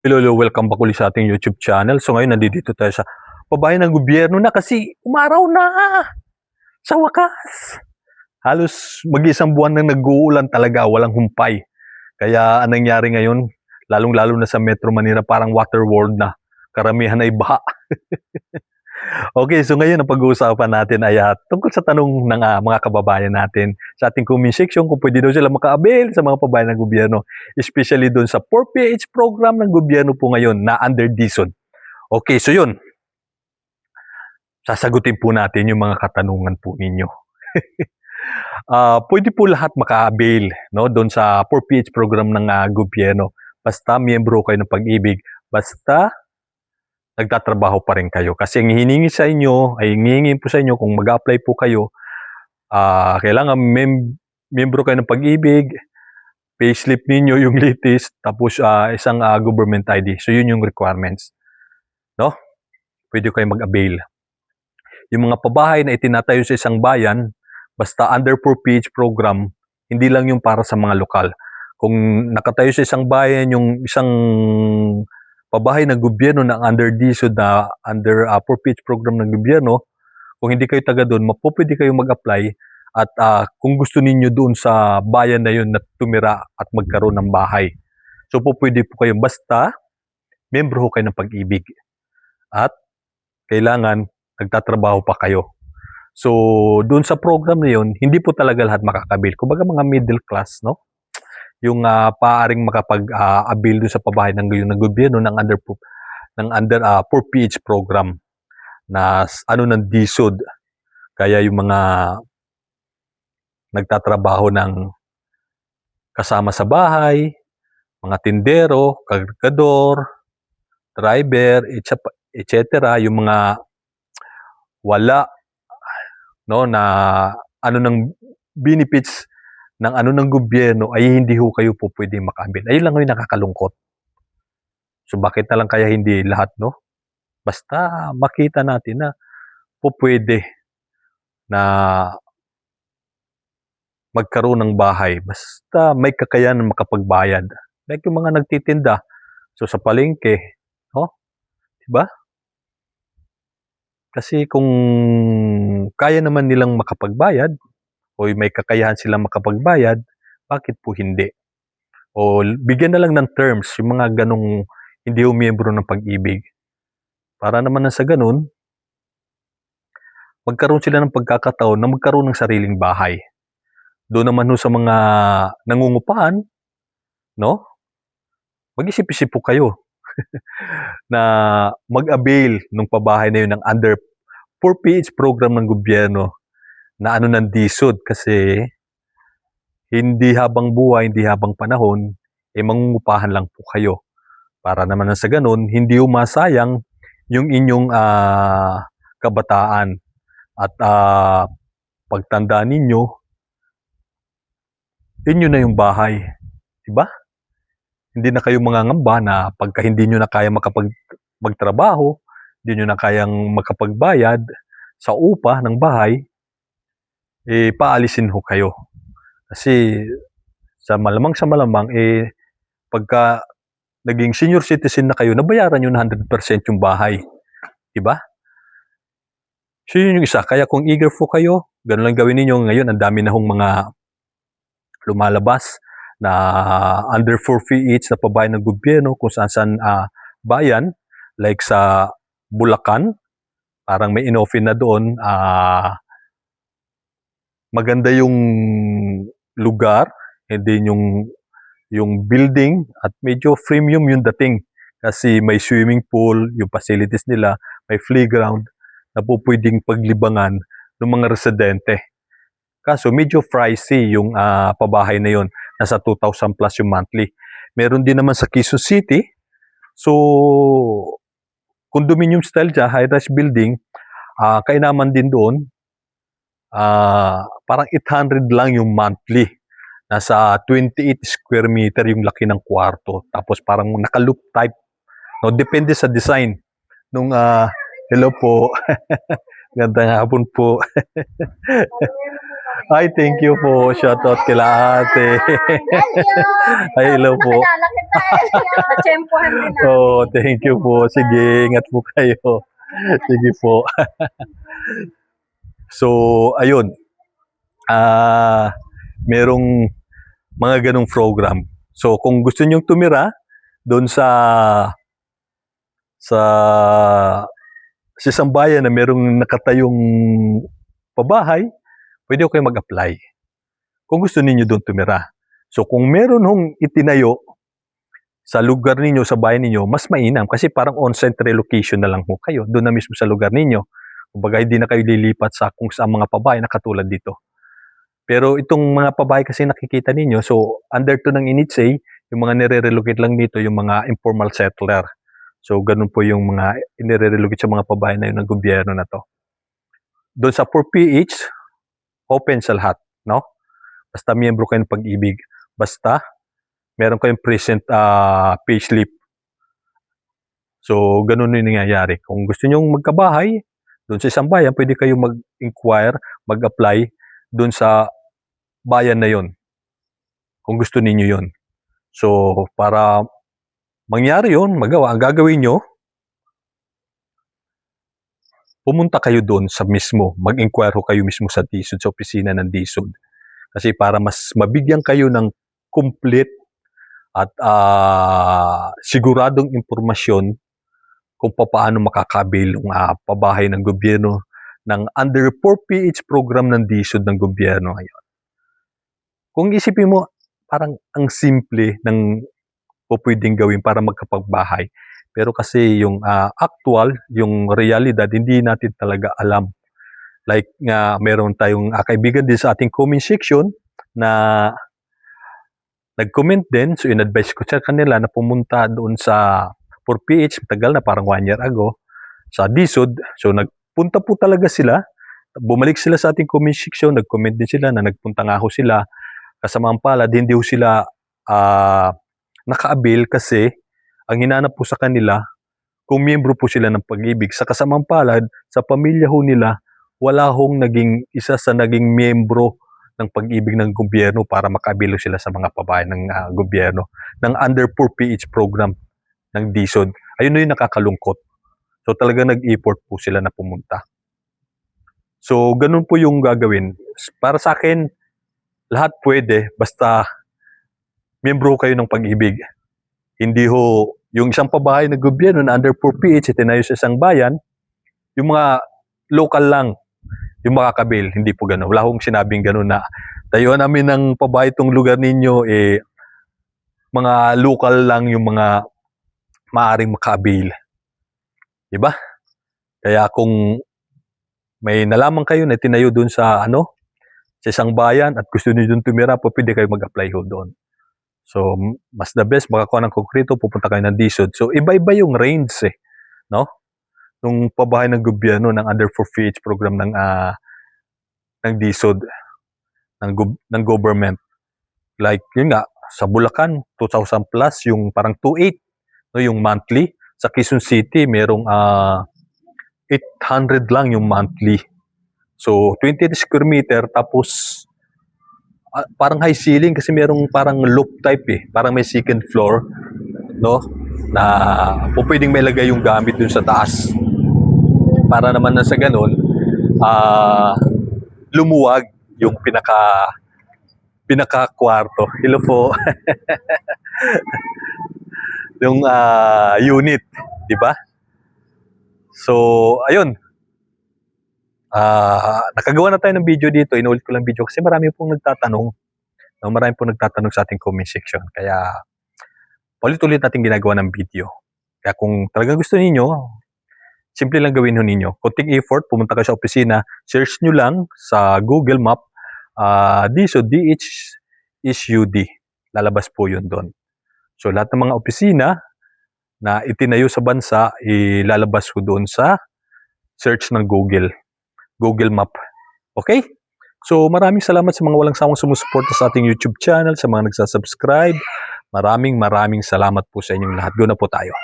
Hello, welcome back ulit sa ating YouTube channel. So ngayon nandito tayo sa pabahay ng gobyerno na kasi umaraw na sa wakas. Halos mag-isang buwan nang nag-uulan talaga, walang humpay. Kaya anong nangyari ngayon, lalong-lalo na sa Metro Manila, parang water world na. Karamihan ay baha. Okay, so ngayon ang pag-uusapan natin ay tungkol sa tanong ng mga kababayan natin sa ating comment section kung pwede daw sila maka-avail sa mga pabayan ng gobyerno, especially doon sa 4PH program ng gobyerno po ngayon na under DSUD. Okay, so yun, sasagutin po natin yung mga katanungan po ninyo. Pwede po lahat maka-avail, no, doon sa 4PH program ng gobyerno. Basta miyembro kayo ng Pag-ibig, basta nagtatrabaho pa rin kayo. Kasi ang hiningi sa inyo, ay hiningi po sa inyo kung mag-apply po kayo, kailangan miyembro kayo ng Pag-ibig, payslip ninyo yung latest, tapos isang government ID. So yun yung requirements. No? Pwede kayo mag-avail. Yung mga pabahay na itinatayo sa isang bayan, basta under 4PH program, hindi lang yung para sa mga lokal. Kung nakatayo sa isang bayan yung isang pabahay ng gobyerno na under DSUD na under 4PH program ng gobyerno, kung hindi kayo taga doon, pwede kayo mag-apply at kung gusto ninyo doon sa bayan na yun na tumira at magkaroon ng bahay. So pwede po kayo basta membro kayo ng Pag-ibig at kailangan nagtatrabaho pa kayo. So, doon sa program na yun, hindi po talaga lahat makakabil. Kumbaga mga middle class, no? Yung paaring makapag-avail doon sa pabahay ng gobyerno ng under 4PH program na ng DSUD. Kaya yung mga nagtatrabaho ng kasama sa bahay, mga tindero, kargador, driver, etc. Yung mga wala, no, na ng benefits ng gobyerno ay hindi ho kayo po pwedeng makaambil. Ayun lang yung nakakalungkot. So bakit na lang kaya hindi lahat, no? Basta makita natin na po pwede na magkaroon ng bahay. Basta may kakayanan makapagbayad. Like yung mga nagtitinda. So sa palengke, no? Diba? Kasi kung kaya naman nilang makapagbayad, o may kakayahan silang makapagbayad, bakit po hindi? O bigyan na lang ng terms yung mga ganong hindi miyembro ng Pag-ibig. Para naman sa ganun, magkaroon sila ng pagkakataon na magkaroon ng sariling bahay. Doon naman sa mga nangungupahan, no? Mag-isip-isip po kayo na mag-avail ng pabahay na yun ng under 4PH program ng gobyerno na ng DSUD kasi hindi habang buhay, hindi habang panahon, mangungupahan lang po kayo. Para naman sa ganun, hindi umasayang yung inyong kabataan at pagtanda ninyo, inyo na yung bahay. Diba? Hindi na kayo mangangamba na pagka hindi nyo na kaya magtrabaho, hindi nyo na kayang makapagbayad sa upa ng bahay, paalisin ho kayo. Kasi sa malamang, pagka naging senior citizen na kayo, nabayaran nyo na 100% yung bahay. Diba? So yun yung isa. Kaya kung eager po kayo, ganun lang gawin ninyo. Ngayon, ang dami na hong mga lumalabas na under 4PH na pabahay ng gobyerno kung saan bayan, like sa Bulacan, parang may in-offer na doon, maganda yung lugar, hindi yung building at medyo premium yung dating kasi may swimming pool, yung facilities nila, may playground na po pwedeng paglibangan ng mga residente. Kaso medyo pricey yung pabahay na yon, nasa 2,000 plus yung monthly. Meron din naman sa Quezon City, so condominium style dyan, high-rise building, kainaman din doon, parang 800 lang yung monthly. Nasa 28 square meter yung laki ng kwarto. Tapos parang naka-loop type. No, depende sa design. Nung, hello po. Gandang hapon po. Ay, thank you po. Shoutout kila ate. Ay, hello po. Nakilala kita eh. Natsempohan din namin. Oh, thank you po. Sige, ingat po kayo. Sige po. So, ayun. Merong mga ganong program. So, kung gusto nyong tumira doon sa isang bayan na merong nakatayong pabahay, pwede kayo mag-apply. Kung gusto ninyo doon tumira. So, kung meron hong itinayo sa lugar ninyo, sa bayan ninyo, mas mainam kasi parang on-site relocation na lang ho kayo doon na mismo sa lugar ninyo. Kumbaga, hindi na kayo lilipat sa kung saan mga pabahay na katulad dito. Pero itong mga pabahay kasi nakikita ninyo, so under to ng INITSE, yung mga nire-relocate lang dito, yung mga informal settler. So ganun po yung mga nire-relocate sa mga pabahay na yun ng gobyerno na to. Doon sa 4PH, open sa lahat, no? Basta miyembro kayo ng Pag-ibig. Basta meron kayong present payslip. So ganun yung nangyayari. Kung gusto nyo magkabahay, doon sa isang bayan, pwede kayo mag-inquire, mag-apply doon sa bayan na yon. Kung gusto ninyo yon. So, para mangyari yon, magawa, ang gagawin nyo, pumunta kayo doon sa mismo, mag-inquire kayo mismo sa DSUD, sa opisina ng DSUD. Kasi para mas mabigyan kayo ng complete at siguradong impormasyon kung paano makakabil ang pabahay ng gobyerno ng under 4PH program ng DSUD ng gobyerno ngayon. Kung isipin mo, parang ang simple ng pwedeng gawin para magkapagbahay. Pero kasi yung actual, yung realidad, hindi natin talaga alam. Like nga, meron tayong kaibigan din sa ating comment section na nag-comment din. So, in-advise ko sa kanila na pumunta doon sa 4PH, tagal na, parang 1 year ago, sa DSUD. So, nagpunta po talaga sila. Bumalik sila sa ating comment section, nag-comment din sila na nagpunta nga ho sila. Kasamang palad, hindi ho sila naka-avail kasi ang hinanap po sa kanila, kung miyembro po sila ng Pag-ibig. Sa kasamang palad, sa pamilya ho nila, wala hong naging isa sa naging miyembro ng Pag-ibig ng gobyerno para maka-avail sila sa mga pabahay ng gobyerno ng under 4PH program ng DSUD. Ayun na yung nakakalungkot. So talaga nag-effort po sila na pumunta. So ganun po yung gagawin. Para sa akin, lahat pwede, basta miyembro kayo ng Pag-ibig. Hindi ho, yung isang pabahay ng gobyerno na under 4PH, itinayo sa isang bayan, yung mga local lang, yung makakabil, hindi po gano'n. Wala akong sinabing gano'n na tayo namin ng pabahay itong lugar ninyo, mga local lang yung mga maaaring makabil. Diba? Kaya kung may nalaman kayo na tinayo doon sa sa isang bayan at gusto niyo doon tumira, pwede kayo mag-apply ho doon. So, mas the best, makakuha ng konkreto, pupunta kayo ng DSUD. So, iba-iba yung range no? Nung pabahay ng gobyerno ng under 4PH program ng DSUD, ng government. Like, yun nga, sa Bulacan, 2,000 plus, yung parang 2,800, no, yung monthly. Sa Quezon City, merong 800 lang yung monthly. So, 20 square meter, tapos parang high ceiling kasi merong parang loop type parang may second floor, no, na pwedeng may lagay yung gamit dun sa taas para naman na sa ganun lumuwag yung pinaka kwarto. Hello po. Yung unit, di ba? So ayun, nakagawa na tayo ng video dito. Inulit ko lang video kasi marami pong nagtatanong. No? Marami pong nagtatanong sa ating comment section. Kaya, ulit-ulit natin ginagawa ng video. Kaya kung talagang gusto ninyo, simple lang gawin ho ninyo. Kunting effort, pumunta kayo sa opisina, search nyo lang sa Google Map, DSUD, DHSUD. Lalabas po yun doon. So, lahat ng mga opisina na itinayo sa bansa, ilalabas ko doon sa search ng Google Map. Okay? So maraming salamat sa mga walang sawang sumusuporta sa ating YouTube channel, sa mga nagsasubscribe. Maraming salamat po sa inyong lahat. Go na po tayo.